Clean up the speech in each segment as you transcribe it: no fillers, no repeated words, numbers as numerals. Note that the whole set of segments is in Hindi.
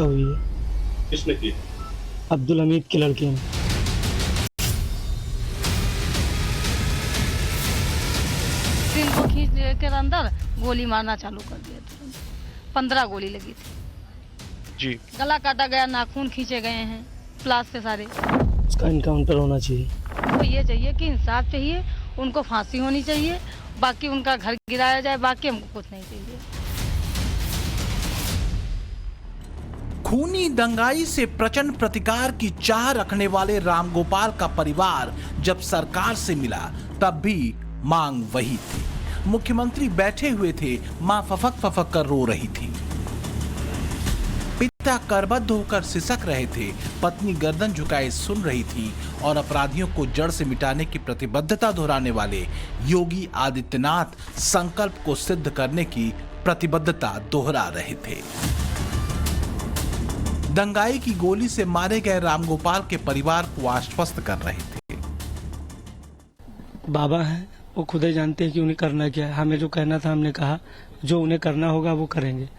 हुई है। किसने की? अब्दुल हमीद के लड़के ने। दिन को खींच कर अंदर गोली मारना चालू कर दिया तुरंत। 15 गोली लगी थी जी। गला काटा गया, नाखून खींचे गए हैं प्लास से सारे। उसका इनकाउंटर होना चाहिए। तो ये चाहिए कि इंसाफ चाहिए, उनको फांसी होनी चाहिए, बाकी उनका घर गिराया जाए, बाकी हमको कुछ नहीं चाहिए। खूनी दंगाई से प्रचंड प्रतिकार की चाह रखने वाले रामगोपाल का परिवार जब सरकार से मिला तब भी मांग वही थी। मुख्यमंत्री बैठे हुए थे, मां फफक फफक कर रो रही थी, पिता करबद्ध होकर सिसक रहे थे, पत्नी गर्दन झुकाए सुन रही थी और अपराधियों को जड़ से मिटाने की प्रतिबद्धता दोहराने वाले योगी आदित्यनाथ संकल्प को सिद्ध करने की प्रतिबद्धता दोहरा रहे थे। दंगाई की गोली से मारे गए रामगोपाल के परिवार को आश्वस्त कर रहे थे। बाबा हैं, वो खुद ही जानते हैं कि उन्हें करना क्या है। हमें जो कहना था हमने कहा, जो उन्हें करना होगा वो करेंगे।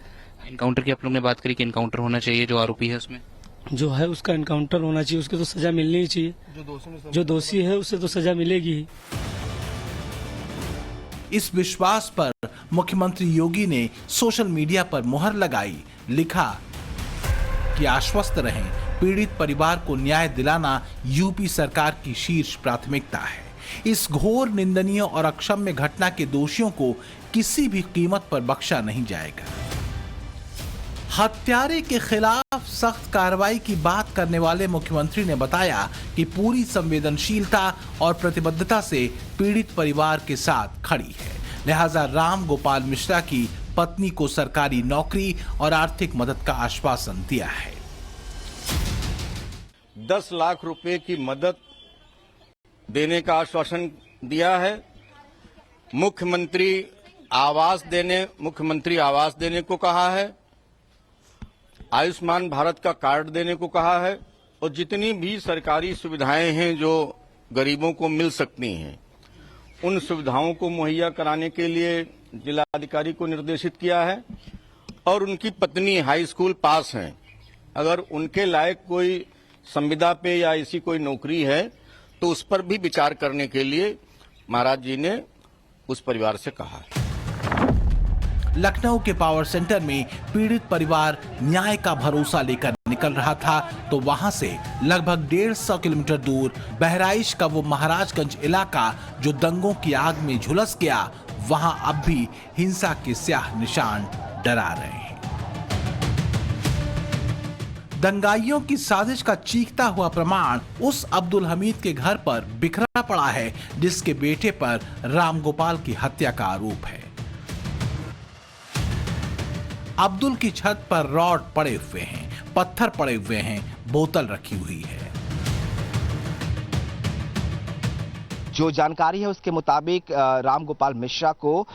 इनकाउंटर की आप लोग ने बात करी कि इनकाउंटर होना चाहिए, जो आरोपी है उसमें जो है उसका इनकाउंटर होना चाहिए, उसके तो सजा मिलनी ही चाहिए। जो दोषी है उसे तो सजा मिलेगी ही। इस विश्वास पर मुख्यमंत्री योगी ने सोशल मीडिया पर मुहर लगाई, लिखा कि आश्वस्त रहें, पीड़ित परिवार को न्याय दिलाना यूपी सरकार की शीर्ष प्राथमिकता है। इस घोर, निंदनीय और अक्षम्य घटना के दोषियों को किसी भी कीमत पर बख्शा नहीं जाएगा। हत्यारे के खिलाफ सख्त कार्रवाई की बात करने वाले मुख्यमंत्री ने बताया कि पूरी संवेदनशीलता और प्रतिबद्धता से पीड़ित परिवार के साथ खड़ी है, लिहाजा राम गोपाल मिश्रा की पत्नी को सरकारी नौकरी और आर्थिक मदद का आश्वासन दिया है। 10 लाख रुपए की मदद देने का आश्वासन दिया है। मुख्यमंत्री आवास देने को कहा है। आयुष्मान भारत का कार्ड देने को कहा है और जितनी भी सरकारी सुविधाएं हैं जो गरीबों को मिल सकती हैं, उन सुविधाओं को मुहैया कराने के लिए जिलाधिकारी को निर्देशित किया है। और उनकी पत्नी हाई स्कूल पास हैं, अगर उनके लायक कोई संविदा पे या ऐसी कोई नौकरी है तो उस पर भी विचार करने के लिए महाराज जी ने उस परिवार से कहा है। लखनऊ के पावर सेंटर में पीड़ित परिवार न्याय का भरोसा लेकर निकल रहा था तो वहां से लगभग 150 किलोमीटर दूर बहराइच का वो महाराजगंज इलाका जो दंगों की आग में झुलस गया, वहां अब भी हिंसा के स्याह निशान डरा रहे हैं। दंगाइयों की साजिश का चीखता हुआ प्रमाण उस अब्दुल हमीद के घर पर बिखरा पड़ा है जिसके बेटे पर रामगोपाल की हत्या का आरोप है। अब्दुल की छत पर रॉड पड़े हुए हैं, पत्थर पड़े हुए हैं, बोतल रखी हुई है। जो जानकारी है उसके मुताबिक रामगोपाल मिश्रा को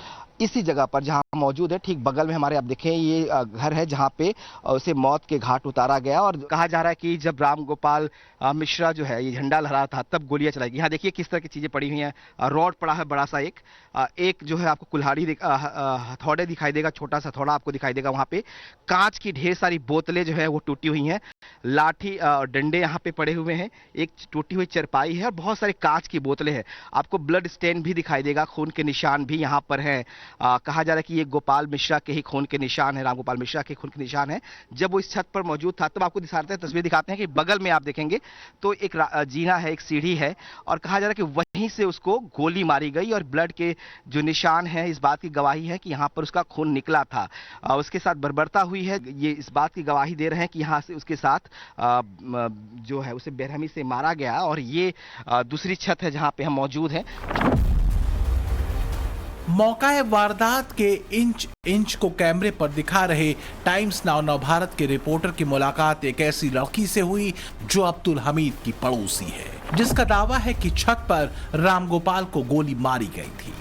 इसी जगह पर जहां मौजूद है, ठीक बगल में हमारे आप देखें ये घर है जहां पे उसे मौत के घाट उतारा गया। और कहा जा रहा है कि जब रामगोपाल मिश्रा जो है ये झंडा लहरा था तब गोलियां चलाई गई। यहाँ देखिए किस तरह की चीजें पड़ी हुई हैं। रॉड पड़ा है बड़ा सा, एक जो है आपको कुल्हाड़ी हथौड़े दिखाई देगा, छोटा सा हथौड़ा आपको दिखाई देगा। वहां पे कांच की ढेर सारी बोतलें जो है वो टूटी हुई हैं, लाठी डंडे यहाँ पे पड़े हुए हैं, एक टूटी हुई चरपाई है और बहुत सारी कांच की बोतलें हैं। आपको ब्लड स्टेन भी दिखाई देगा, खून के निशान भी यहाँ पर हैं। कहा जा रहा है कि ये गोपाल मिश्रा के ही खून के निशान है, रामगोपाल मिश्रा के खून के निशान है। जब वो इस छत पर मौजूद था तब आपको दिखाते हैं, तस्वीर दिखाते हैं कि बगल में आप देखेंगे तो एक जीना है, एक सीढ़ी है और कहा जा रहा है कि वहीं से उसको गोली मारी गई और ब्लड के जो निशान है इस बात की गवाही है कि यहाँ पर उसका खून निकला था। उसके साथ बर्बरता हुई है, ये इस बात की गवाही दे रहे हैं कि यहाँ से उसके साथ जो है उसे बेरहमी से मारा गया। और ये दूसरी छत है जहाँ पे हम मौजूद हैं। मौकाए वारदात के इंच इंच को कैमरे पर दिखा रहे टाइम्स नाउ नवभारत के रिपोर्टर की मुलाकात एक ऐसी लड़की से हुई जो अब्दुल हमीद की पड़ोसी है, जिसका दावा है कि छत पर रामगोपाल को गोली मारी गई थी।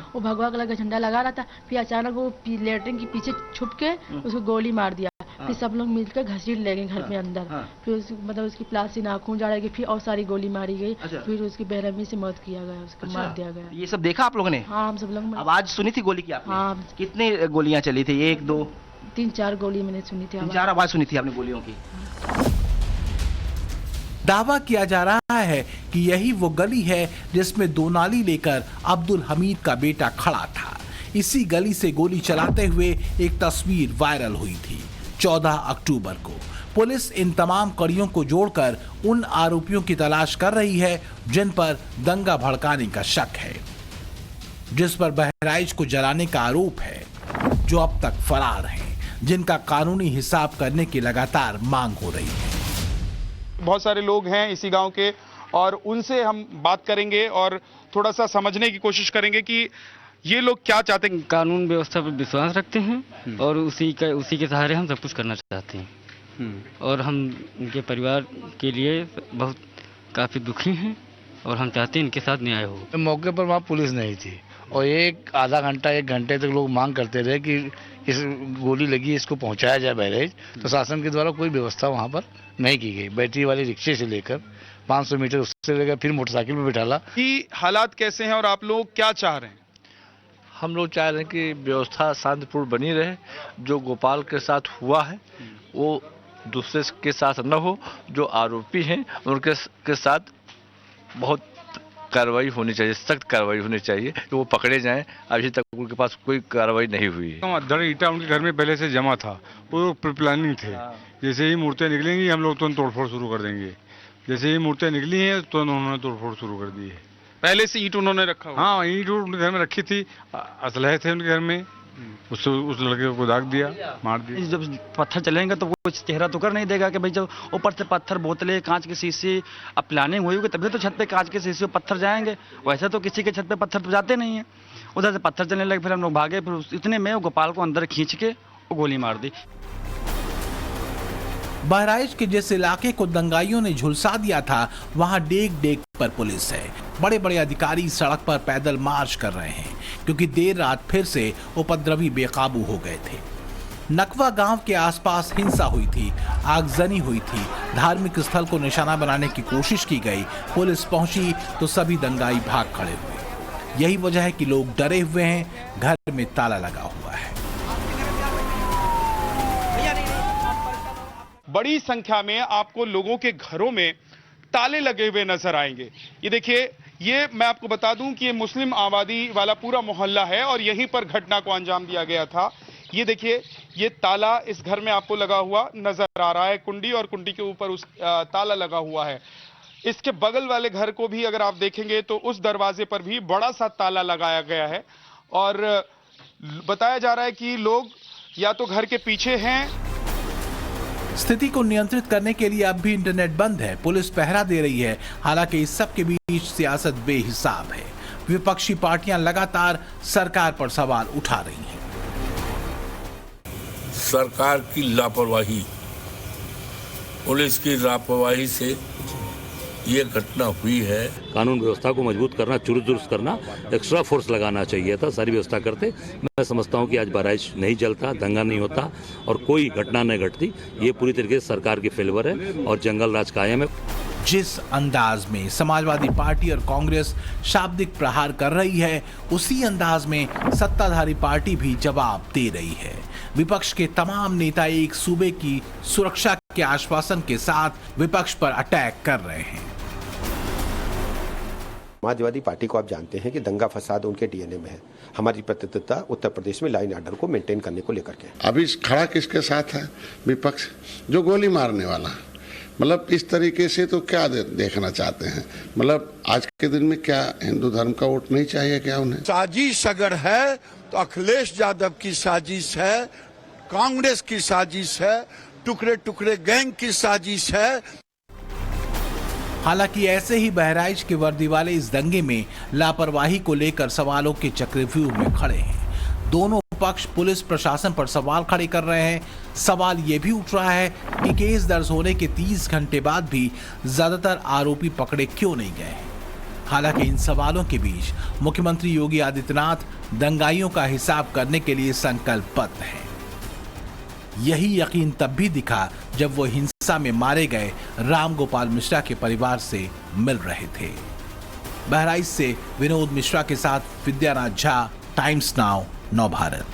वो भगवा कलर का झंडा लगा रहा था, फिर अचानक वो लेटरिन के पीछे छुप के उसको गोली मार दिया। फिर सब लोग मिलकर घसीट ले गए घर में अंदर। फिर मतलब उसकी प्लास्टिक नाखून जाड़ा गई, फिर और सारी गोली मारी गई। फिर उसकी बेरहमी से मौत किया गया, उसको मार दिया गया। ये सब देखा आप लोगों ने? हाँ, हम सब लोग। आवाज सुनी थी गोली की आपने? हाँ। कितने गोलियां चली थी? 1 2 3-4 गोली मैंने सुनी थी आवाज। 4 आवाज सुनी थी आपने गोलियों की। दावा किया जा रहा है कि यही वो गली है जिसमें 2 नाली लेकर अब्दुल हमीद का बेटा खड़ा था। इसी गली से गोली चलाते हुए एक तस्वीर वायरल हुई थी 14 अक्टूबर को। पुलिस इन तमाम कड़ियों को जोड़कर उन आरोपियों की तलाश कर रही है जिन पर दंगा भड़काने का शक है, जिस पर बहराइच को जलाने का आरोप है, जो अब तक फरार हैं, जिनका कानूनी हिसाब करने की लगातार मांग हो रही है। बहुत सारे लोग हैं इसी गांव के और उनसे हम बात करेंगे और थोड़ा सा समझने की कोशिश करेंगे कि ये लोग क्या चाहते हैं। कानून व्यवस्था पर विश्वास रखते हैं और उसी के सहारे हम सब कुछ करना चाहते हैं और हम उनके परिवार के लिए बहुत काफ़ी दुखी हैं और हम चाहते हैं इनके साथ न्याय हो। मौके पर वहाँ पुलिस नहीं थी और आधा घंटा 1 घंटे तक लोग मांग करते रहे कि इस गोली लगी इसको पहुंचाया जाए बहराइच, तो शासन के द्वारा कोई व्यवस्था वहाँ पर नहीं की गई। बैटरी वाले रिक्शे से लेकर 500 मीटर उससे लेकर फिर मोटरसाइकिल में बिठाला। कि हालात कैसे हैं और आप लोग क्या चाह रहे हैं? हम लोग चाह रहे हैं कि व्यवस्था शांतिपूर्ण बनी रहे। जो गोपाल के साथ हुआ है वो दूसरे के साथ न हो। जो आरोपी हैं उनके साथ बहुत कार्रवाई होनी चाहिए, सख्त कार्रवाई होनी चाहिए कि वो पकड़े जाएं। अभी तक उनके पास कोई कार्रवाई नहीं हुई है। धड़ ईटा उनके घर में पहले से जमा था, वो प्लानिंग थे। जैसे ही मूर्तियाँ निकलेंगी हम लोग तुरंत तोड़फोड़ शुरू कर देंगे। जैसे ही मूर्तियाँ निकली हैं तो उन्होंने तोड़फोड़ शुरू कर दी है। पहले से ईंट उन्होंने रखा हुआ? हाँ, ईंट उनके घर में रखी थी, असलहे थे उनके घर में, उससे उस लड़के को दाग दिया, मार दिया। जब पत्थर चलेंगे तो वो चेहरा तो कर नहीं देगा कि भाई जब ऊपर से पत्थर, बोतलें, कांच के शीशे, अब प्लानिंग हुई होगी तभी तो छत पे कांच के शीशे पत्थर जाएंगे। वैसे तो किसी के छत पे पत्थर तो जाते नहीं है। उधर से पत्थर चलने लगे, फिर हम लोग भागे, फिर इतने में गोपाल को अंदर खींच के वो गोली मार दी। बहराइच के जिस इलाके को दंगाइयों ने झुलसा दिया था वहां डेग डेग पर पुलिस है। बड़े बड़े अधिकारी सड़क पर पैदल मार्च कर रहे हैं क्योंकि देर रात फिर से उपद्रवी बेकाबू हो गए थे। नकवा गांव के आसपास हिंसा हुई थी, आगजनी हुई थी, धार्मिक स्थल को निशाना बनाने की कोशिश की गई। पुलिस पहुंची तो सभी दंगाई भाग खड़े हुए। यही वजह है कि लोग डरे हुए हैं, घर में ताला लगा हुआ है। बड़ी संख्या में आपको लोगों के घरों में ताले लगे हुए नजर आएंगे। ये देखिए, ये मैं आपको बता दूं कि ये मुस्लिम आबादी वाला पूरा मोहल्ला है और यहीं पर घटना को अंजाम दिया गया था। ये देखिए, ये ताला इस घर में आपको लगा हुआ नजर आ रहा है, कुंडी, और कुंडी के ऊपर उस ताला लगा हुआ है। इसके बगल वाले घर को भी अगर आप देखेंगे तो उस दरवाजे पर भी बड़ा सा ताला लगाया गया है और बताया जा रहा है कि लोग या तो घर के पीछे हैं। स्थिति को नियंत्रित करने के लिए अब भी इंटरनेट बंद है, पुलिस पहरा दे रही है। हालांकि इस सब के बीच सियासत बेहिसाब है। विपक्षी पार्टियां लगातार सरकार पर सवाल उठा रही हैं। सरकार की लापरवाही, पुलिस की लापरवाही से ये घटना हुई है। कानून व्यवस्था को मजबूत करना, चुस्त दुरुस्त करना, एक्स्ट्रा फोर्स लगाना चाहिए था, सारी व्यवस्था करते। मैं समझता हूं कि आज बहराइच नहीं जलता, दंगा नहीं होता और कोई घटना नहीं घटती। ये पूरी तरीके से सरकार की फेल्योर है और जंगल राज कायम है। जिस अंदाज में समाजवादी पार्टी और कांग्रेस शाब्दिक प्रहार कर रही है, उसी अंदाज में सत्ताधारी पार्टी भी जवाब दे रही है। विपक्ष के तमाम नेता एक सूबे की सुरक्षा के आश्वासन के साथ विपक्ष पर अटैक कर रहे हैं। समाजवादी पार्टी को आप जानते हैं कि दंगा फसाद उनके डीएनए में है। हमारी प्रतिबद्धता उत्तर प्रदेश में लाइन ऑर्डर को मेंटेन करने को लेकर के। अभी खड़ा किसके साथ है? विपक्ष, जो गोली मारने वाला। मतलब इस तरीके से तो क्या देखना चाहते हैं? मतलब आज के दिन में क्या हिंदू धर्म का वोट नहीं चाहिए क्या उन्हें? साजिश अगर है तो अखिलेश यादव की साजिश है, कांग्रेस की साजिश है, टुकड़े टुकड़े गैंग की साजिश है। हालांकि ऐसे ही बहराइच के वर्दी वाले इस दंगे में लापरवाही को लेकर सवालों के चक्रव्यूह में खड़े हैं। दोनों पक्ष पुलिस प्रशासन पर सवाल खड़े कर रहे हैं। सवाल ये भी उठ रहा है कि केस दर्ज होने के 30 घंटे बाद भी ज्यादातर आरोपी पकड़े क्यों नहीं गए। हालांकि इन सवालों के बीच मुख्यमंत्री योगी आदित्यनाथ दंगाइयों का हिसाब करने के लिए संकल्पबद्ध हैं। यही यकीन तब भी दिखा जब वो हिंसा में मारे गए राम गोपाल मिश्रा के परिवार से मिल रहे थे। बहराइच से विनोद मिश्रा के साथ विद्यानाथ झा, टाइम्स नाउ, नव भारत।